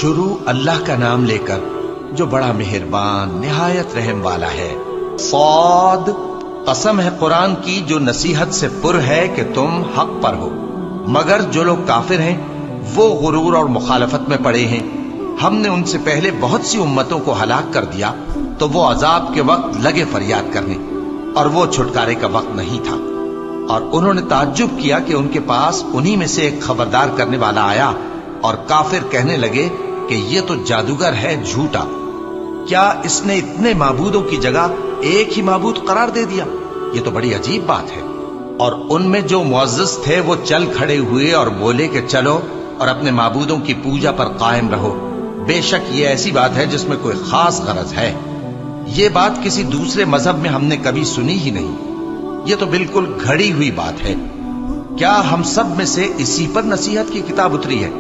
شروع اللہ کا نام لے کر جو بڑا مہربان نہایت رحم والا ہے۔ صاد، قسم ہے قرآن کی جو نصیحت سے پر ہے کہ تم حق پر ہو، مگر جو لوگ کافر ہیں وہ غرور اور مخالفت میں پڑے ہیں۔ ہم نے ان سے پہلے بہت سی امتوں کو ہلاک کر دیا تو وہ عذاب کے وقت لگے فریاد کرنے، اور وہ چھٹکارے کا وقت نہیں تھا۔ اور انہوں نے تعجب کیا کہ ان کے پاس انہی میں سے ایک خبردار کرنے والا آیا، اور کافر کہنے لگے کہ یہ تو جادوگر ہے جھوٹا، کیا اس نے اتنے معبودوں کی جگہ ایک ہی معبود قرار دے دیا؟ یہ تو بڑی عجیب بات ہے۔ اور ان میں جو معزز تھے وہ چل کھڑے ہوئے اور بولے کہ چلو اور اپنے معبودوں کی پوجا پر قائم رہو، بے شک یہ ایسی بات ہے جس میں کوئی خاص غرض ہے۔ یہ بات کسی دوسرے مذہب میں ہم نے کبھی سنی ہی نہیں، یہ تو بالکل گھڑی ہوئی بات ہے۔ کیا ہم سب میں سے اسی پر نصیحت کی کتاب اتری ہے؟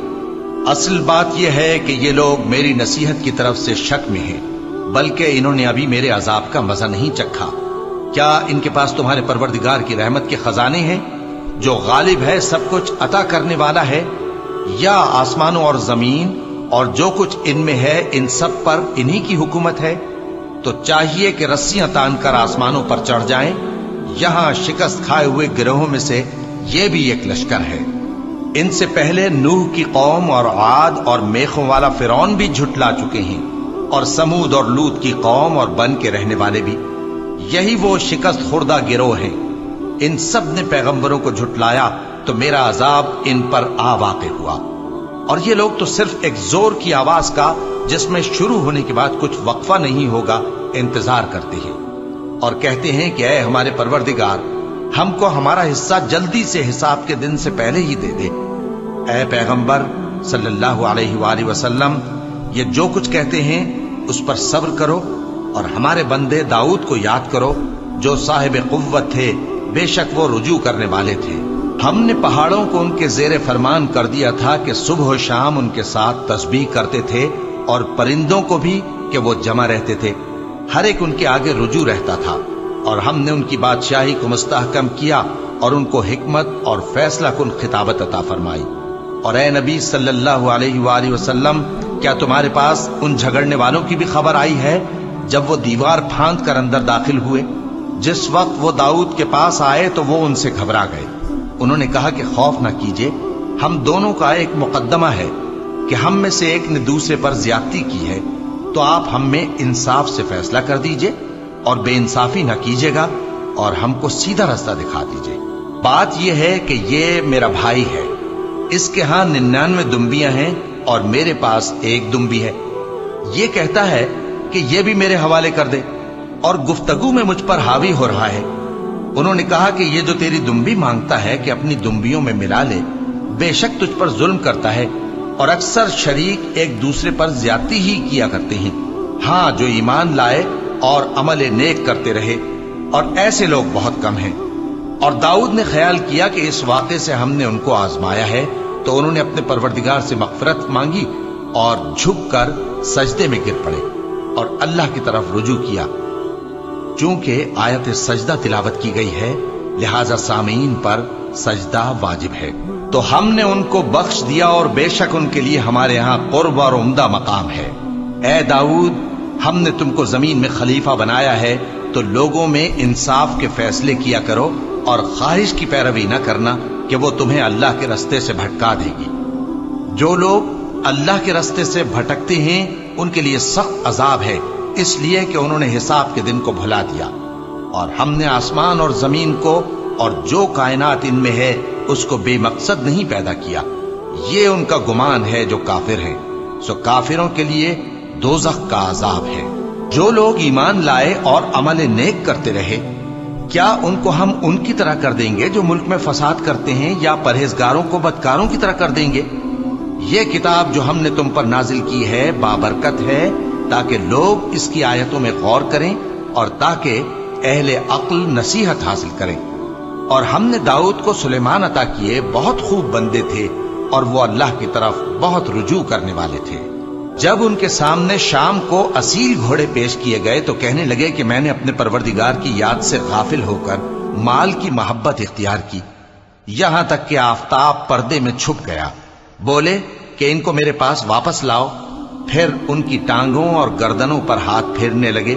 اصل بات یہ ہے کہ یہ لوگ میری نصیحت کی طرف سے شک میں ہیں، بلکہ انہوں نے ابھی میرے عذاب کا مزہ نہیں چکھا۔ کیا ان کے پاس تمہارے پروردگار کی رحمت کے خزانے ہیں جو غالب ہے، سب کچھ عطا کرنے والا ہے؟ یا آسمانوں اور زمین اور جو کچھ ان میں ہے ان سب پر انہی کی حکومت ہے؟ تو چاہیے کہ رسیاں تان کر آسمانوں پر چڑھ جائیں۔ یہاں شکست کھائے ہوئے گروہوں میں سے یہ بھی ایک لشکر ہے۔ ان سے پہلے نوح کی قوم اور عاد اور میخوں والا فرعون بھی جھٹلا چکے ہیں، اور سمود اور لوط کی قوم اور بن کے رہنے والے بھی، یہی وہ شکست خوردہ گروہ ہیں۔ ان سب نے پیغمبروں کو جھٹلایا تو میرا عذاب ان پر آ واقع ہوا، اور یہ لوگ تو صرف ایک زور کی آواز کا جس میں شروع ہونے کے بعد کچھ وقفہ نہیں ہوگا انتظار کرتے ہیں، اور کہتے ہیں کہ اے ہمارے پروردگار، ہم کو ہمارا حصہ جلدی سے حساب کے دن سے پہلے ہی دے دے۔ اے پیغمبر صلی اللہ علیہ وآلہ وسلم، یہ جو کچھ کہتے ہیں اس پر صبر کرو، اور ہمارے بندے داؤد کو یاد کرو جو صاحب قوت تھے، بے شک وہ رجوع کرنے والے تھے۔ ہم نے پہاڑوں کو ان کے زیر فرمان کر دیا تھا کہ صبح و شام ان کے ساتھ تسبیح کرتے تھے، اور پرندوں کو بھی کہ وہ جمع رہتے تھے، ہر ایک ان کے آگے رجوع رہتا تھا۔ اور ہم نے ان کی بادشاہی کو مستحکم کیا اور ان کو حکمت اور فیصلہ کن خطابت عطا فرمائی۔ اور اے نبی صلی اللہ علیہ وآلہ وسلم، کیا تمہارے پاس ان جھگڑنے والوں کی بھی خبر آئی ہے جب وہ دیوار پھاند کر اندر داخل ہوئے؟ جس وقت وہ داؤد کے پاس آئے تو وہ ان سے گھبرا گئے۔ انہوں نے کہا کہ خوف نہ کیجیے، ہم دونوں کا ایک مقدمہ ہے کہ ہم میں سے ایک نے دوسرے پر زیادتی کی ہے، تو آپ ہم میں انصاف سے فیصلہ کر دیجئے اور بے انصافی نہ کیجیے گا، اور ہم کو سیدھا راستہ دکھا دیجئے۔ بات یہ ہے کہ یہ میرا بھائی ہے، اس کے ہاں 99 دمبیاں ہیں اور میرے پاس ایک دمبی ہے۔ یہ کہتا ہے کہ یہ بھی میرے حوالے کر دے، اور گفتگو میں مجھ پر حاوی ہو رہا ہے۔ انہوں نے کہا کہ یہ جو تیری دمبی مانگتا ہے کہ اپنی دمبیوں میں ملا لے، بے شک تجھ پر ظلم کرتا ہے، اور اکثر شریک ایک دوسرے پر زیادتی ہی کیا کرتے ہیں۔ ہاں، جو ایمان لائے اور عمل نیک کرتے رہے، اور ایسے لوگ بہت کم ہیں۔ اور داؤد نے خیال کیا کہ اس واقعے سے ہم نے ان کو آزمایا ہے، تو انہوں نے اپنے پروردگار سے مغفرت مانگی اور جھک کر سجدے میں گر پڑے اور اللہ کی طرف رجوع کیا۔ چونکہ آیت سجدہ تلاوت کی گئی ہے، لہذا سامعین پر سجدہ واجب ہے۔ تو ہم نے ان کو بخش دیا، اور بے شک ان کے لیے ہمارے ہاں قرب اور عمدہ مقام ہے۔ اے داؤد، ہم نے تم کو زمین میں خلیفہ بنایا ہے، تو لوگوں میں انصاف کے فیصلے کیا کرو، اور خواہش کی پیروی نہ کرنا کہ وہ تمہیں اللہ کے رستے سے بھٹکا دے گی۔ جو لوگ اللہ کے رستے سے بھٹکتے ہیں ان کے لیے سخت عذاب ہے، اس لیے کہ انہوں نے حساب کے دن کو بھلا دیا۔ اور ہم نے آسمان اور زمین کو اور جو کائنات ان میں ہے اس کو بے مقصد نہیں پیدا کیا، یہ ان کا گمان ہے جو کافر ہیں، سو کافروں کے لیے دوزخ کا عذاب ہے۔ جو لوگ ایمان لائے اور عمل نیک کرتے رہے، کیا ان کو ہم ان کی طرح کر دیں گے جو ملک میں فساد کرتے ہیں، یا پرہیزگاروں کو بدکاروں کی طرح کر دیں گے؟ یہ کتاب جو ہم نے تم پر نازل کی ہے بابرکت ہے، تاکہ لوگ اس کی آیتوں میں غور کریں اور تاکہ اہل عقل نصیحت حاصل کریں۔ اور ہم نے داؤد کو سلیمان عطا کیے، بہت خوب بندے تھے، اور وہ اللہ کی طرف بہت رجوع کرنے والے تھے۔ جب ان کے سامنے شام کو اصیل گھوڑے پیش کیے گئے تو کہنے لگے کہ میں نے اپنے پروردگار کی یاد سے غافل ہو کر مال کی محبت اختیار کی، یہاں تک کہ آفتاب پردے میں چھپ گیا۔ بولے کہ ان کو میرے پاس واپس لاؤ، پھر ان کی ٹانگوں اور گردنوں پر ہاتھ پھیرنے لگے،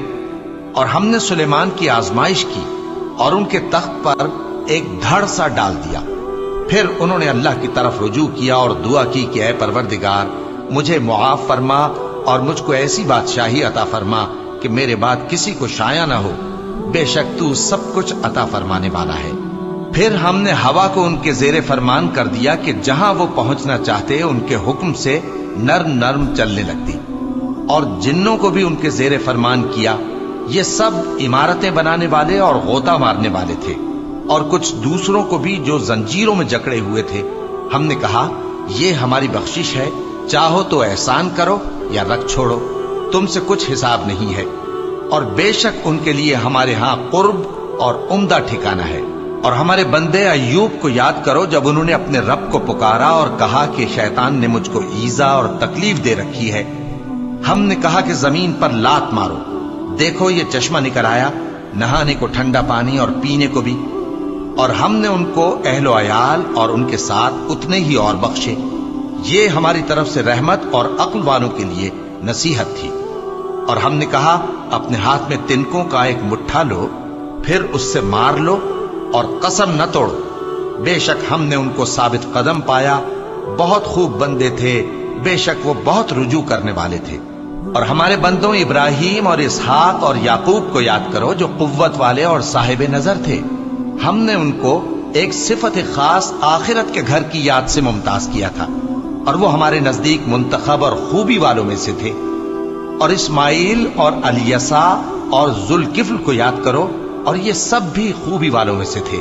اور ہم نے سلیمان کی آزمائش کی اور ان کے تخت پر ایک دھڑ سا ڈال دیا۔ پھر انہوں نے اللہ کی طرف رجوع کیا اور دعا کی کہ اے پروردگار، مجھے معاف فرما اور مجھ کو ایسی بادشاہی عطا فرما کہ میرے بعد کسی کو شایع نہ ہو، بے شک تو سب کچھ عطا فرمانے والا ہے۔ پھر ہم نے ہوا کو ان کے زیر فرمان کر دیا کہ جہاں وہ پہنچنا چاہتے ان کے حکم سے نرم نرم چلنے لگتی، اور جنوں کو بھی ان کے زیر فرمان کیا۔ یہ سب عمارتیں بنانے والے اور غوطہ مارنے والے تھے، اور کچھ دوسروں کو بھی جو زنجیروں میں جکڑے ہوئے تھے۔ ہم نے کہا یہ ہماری بخشش ہے، چاہو تو احسان کرو یا رکھ چھوڑو، تم سے کچھ حساب نہیں ہے، اور بے شک ان کے لیے ہمارے ہاں قرب اور عمدہ ٹھکانہ ہے۔ اور ہمارے بندے ایوب کو یاد کرو جب انہوں نے اپنے رب کو پکارا اور کہا کہ شیطان نے مجھ کو ایذا اور تکلیف دے رکھی ہے۔ ہم نے کہا کہ زمین پر لات مارو، دیکھو یہ چشمہ نکل آیا، نہانے کو ٹھنڈا پانی اور پینے کو بھی، اور ہم نے ان کو اہل و عیال اور ان کے ساتھ اتنے ہی اور بخشے۔ یہ ہماری طرف سے رحمت اور عقل والوں کے لیے نصیحت تھی۔ اور ہم نے کہا اپنے ہاتھ میں تنکوں کا ایک مٹھا لو، پھر اس سے مار لو اور قسم نہ توڑو، بے شک ہم نے ان کو ثابت قدم پایا، بہت خوب بندے تھے، بے شک وہ بہت رجوع کرنے والے تھے۔ اور ہمارے بندوں ابراہیم اور اسحاق اور یعقوب کو یاد کرو جو قوت والے اور صاحب نظر تھے۔ ہم نے ان کو ایک صفت خاص آخرت کے گھر کی یاد سے ممتاز کیا تھا، اور وہ ہمارے نزدیک منتخب اور خوبی والوں میں سے تھے۔ اور اسماعیل اور الیسع اور ذوالکفل کو یاد کرو، اور یہ سب بھی خوبی والوں میں سے تھے۔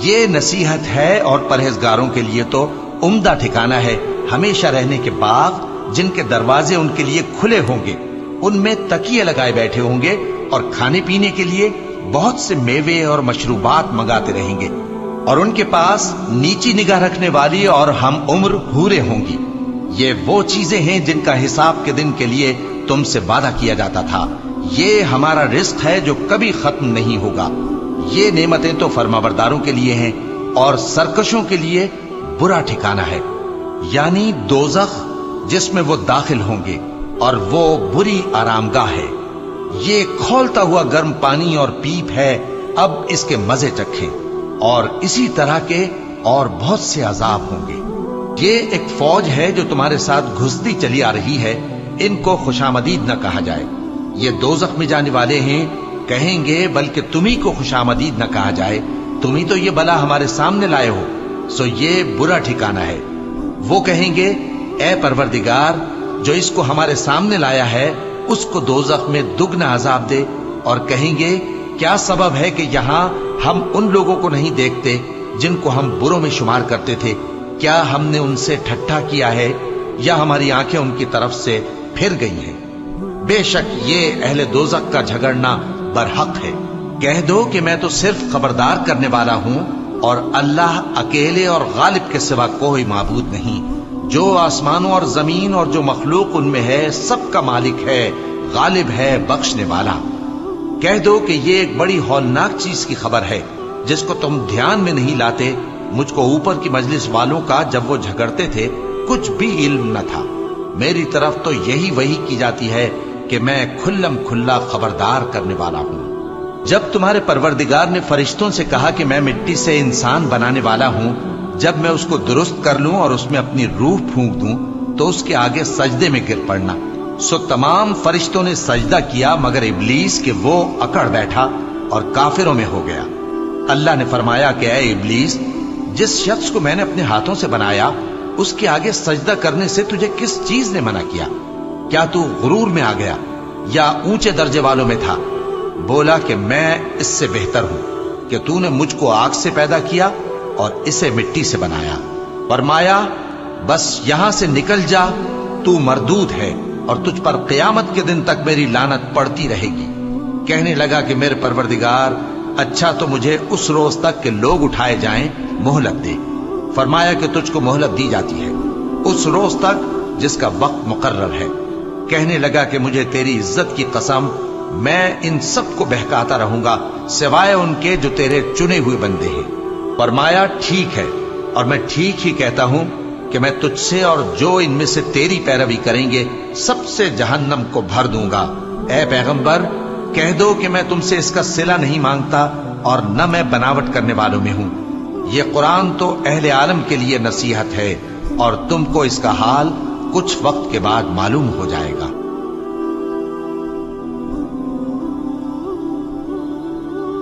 یہ نصیحت ہے اور پرہیزگاروں کے لیے تو عمدہ ٹھکانہ ہے، ہمیشہ رہنے کے باغ جن کے دروازے ان کے لیے کھلے ہوں گے، ان میں تکیے لگائے بیٹھے ہوں گے، اور کھانے پینے کے لیے بہت سے میوے اور مشروبات منگاتے رہیں گے، اور ان کے پاس نیچی نگاہ رکھنے والی اور ہم عمر حوریں ہوں گی۔ یہ وہ چیزیں ہیں جن کا حساب کے دن کے لیے تم سے وعدہ کیا جاتا تھا، یہ ہمارا رزق ہے جو کبھی ختم نہیں ہوگا۔ یہ نعمتیں تو فرمانبرداروں کے لیے ہیں، اور سرکشوں کے لیے برا ٹھکانہ ہے، یعنی دوزخ جس میں وہ داخل ہوں گے، اور وہ بری آرامگاہ ہے۔ یہ کھولتا ہوا گرم پانی اور پیپ ہے، اب اس کے مزے چکھیں، اور اسی طرح کے اور بہت سے عذاب ہوں گے۔ یہ ایک فوج ہے جو تمہارے ساتھ گھستی چلی آ رہی ہے، ان کو خوشامدید نہ کہا جائے۔ یہ دوزخ میں جانے والے ہیں، کہیں گے بلکہ تمہیں کو خوشامدید نہ کہا جائے، تمہیں تو یہ بلا ہمارے سامنے لائے ہو، سو یہ برا ٹھکانہ ہے۔ وہ کہیں گے اے پروردگار، جو اس کو ہمارے سامنے لایا ہے اس کو دوزخ میں دگنا عذاب دے، اور کہیں گے کیا سبب ہے کہ یہاں ہم ان لوگوں کو نہیں دیکھتے جن کو ہم بروں میں شمار کرتے تھے؟ کیا ہم نے ان سے ٹھٹھا کیا ہے، یا ہماری آنکھیں ان کی طرف سے پھر گئی ہیں؟ بے شک یہ اہل دوزخ کا جھگڑنا برحق ہے۔ کہہ دو کہ میں تو صرف خبردار کرنے والا ہوں، اور اللہ اکیلے اور غالب کے سوا کوئی معبود نہیں، جو آسمانوں اور زمین اور جو مخلوق ان میں ہے سب کا مالک ہے، غالب ہے، بخشنے والا۔ کہہ دو کہ یہ ایک بڑی ہولناک چیز کی خبر ہے جس کو تم دھیان میں نہیں لاتے، مجھ کو اوپر کی مجلس والوں کا جب وہ جھگڑتے تھے کچھ بھی علم نہ تھا، میری طرف تو یہی وحی کی جاتی ہے کہ میں کھلم کھلا خبردار کرنے والا ہوں۔ جب تمہارے پروردگار نے فرشتوں سے کہا کہ میں مٹی سے انسان بنانے والا ہوں، جب میں اس کو درست کر لوں اور اس میں اپنی روح پھونک دوں تو اس کے آگے سجدے میں گر پڑنا، سو تمام فرشتوں نے سجدہ کیا مگر ابلیس کہ وہ اکڑ بیٹھا اور کافروں میں ہو گیا۔ اللہ نے فرمایا کہ اے ابلیس، جس شخص کو میں نے اپنے ہاتھوں سے بنایا اس کے آگے سجدہ کرنے سے تجھے کس چیز نے منع کیا؟ کیا تو غرور میں آ گیا یا اونچے درجے والوں میں تھا؟ بولا کہ میں اس سے بہتر ہوں کہ تو نے مجھ کو آگ سے پیدا کیا اور اسے مٹی سے بنایا۔ فرمایا بس یہاں سے نکل جا، تو مردود ہے اور تجھ پر قیامت کے دن تک میری لعنت پڑتی رہے گی۔ کہنے لگا کہ میرے پروردگار، اچھا تو مجھے اس روز تک کہ لوگ اٹھائے جائیں مہلت دے۔ فرمایا کہ تجھ کو مہلت دی جاتی ہے اس روز تک جس کا وقت مقرر ہے۔ کہنے لگا کہ مجھے تیری عزت کی قسم، میں ان سب کو بہکاتا رہوں گا سوائے ان کے جو تیرے چنے ہوئے بندے ہیں۔ فرمایا ٹھیک ہے، اور میں ٹھیک ہی کہتا ہوں، کہ میں تجھ سے اور جو ان میں سے تیری پیروی کریں گے سب سے جہنم کو بھر دوں گا۔ اے پیغمبر کہہ دو کہ میں تم سے اس کا صلہ نہیں مانگتا اور نہ میں بناوٹ کرنے والوں میں ہوں۔ یہ قرآن تو اہل عالم کے لیے نصیحت ہے اور تم کو اس کا حال کچھ وقت کے بعد معلوم ہو جائے گا۔